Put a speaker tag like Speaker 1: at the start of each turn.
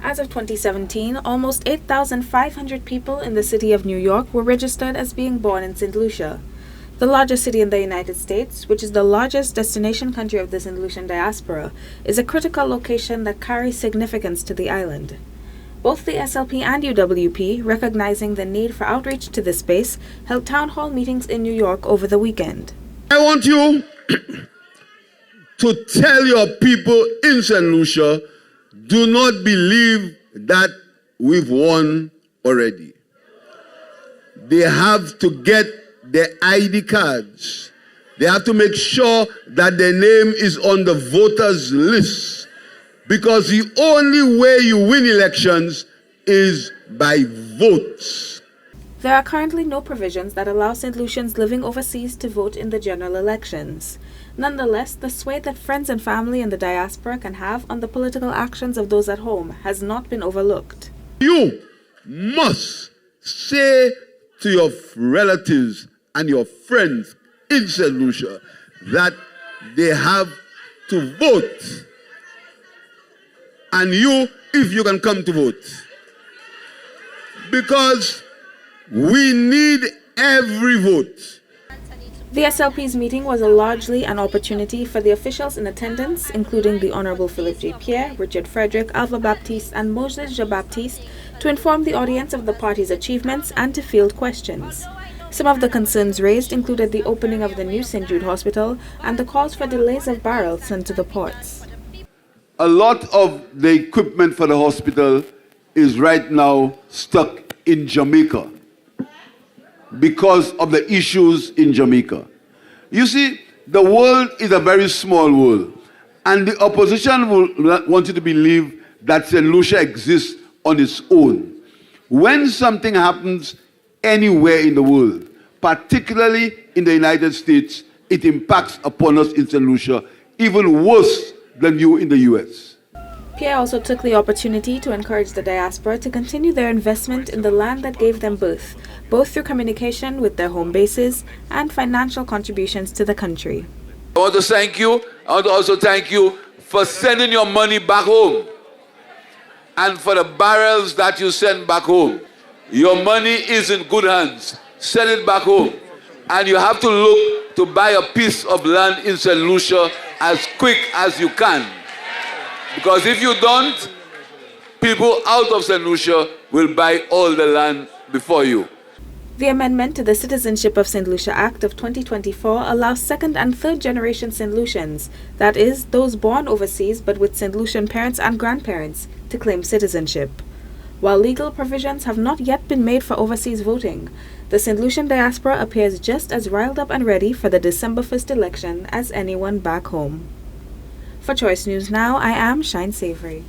Speaker 1: As of 2017, almost 8,500 people in the city of New York were registered as being born in Saint Lucia. The largest city in the United States, which is the largest destination country of the Saint Lucian diaspora, is a critical location that carries significance to the island. Both the SLP and UWP, recognizing the need for outreach to this space, held town hall meetings in New York over the weekend.
Speaker 2: I want you to tell your people in Saint Lucia, do not believe that we've won already. They have to get their ID cards. They have to make sure that their name is on the voters list, because the only way you win elections is by votes.
Speaker 1: There are currently no provisions that allow St. Lucians living overseas to vote in the general elections. Nonetheless, the sway that friends and family in the diaspora can have on the political actions of those at home has not been overlooked.
Speaker 2: You must say to your relatives and your friends in St. Lucia that they have to vote. And you, if you can come to vote. Because we need every vote.
Speaker 1: The SLP's meeting was largely an opportunity for the officials in attendance, including the Honorable Philip J. Pierre, Richard Frederick, Alva Baptiste, and Moses Jean-Baptiste, to inform the audience of the party's achievements and to field questions. Some of the concerns raised included the opening of the new St. Jude Hospital and the calls for delays of barrels sent to the ports.
Speaker 2: A lot of the equipment for the hospital is right now stuck in Jamaica because of the issues in Jamaica. You see, the world is a very small world, and the opposition will want you to believe that St. Lucia exists on its own. When something happens anywhere in the world, particularly in the United States, it impacts upon us in St. Lucia even worse than you in the US.
Speaker 1: Pierre also took the opportunity to encourage the diaspora to continue their investment in the land that gave them birth, both through communication with their home bases and financial contributions to the country.
Speaker 3: I want to thank you. I want to also thank you for sending your money back home and for the barrels that you send back home. Your money is in good hands. Send it back home. And you have to look to buy a piece of land in St. Lucia as quick as you can. Because if you don't, people out of St. Lucia will buy all the land before you.
Speaker 1: The amendment to the Citizenship of St. Lucia Act of 2024 allows second and third generation St. Lucians, that is, those born overseas but with St. Lucian parents and grandparents, to claim citizenship. While legal provisions have not yet been made for overseas voting, the St. Lucian diaspora appears just as riled up and ready for the December 1st election as anyone back home. For Choice News Now, I am Shyne Savory.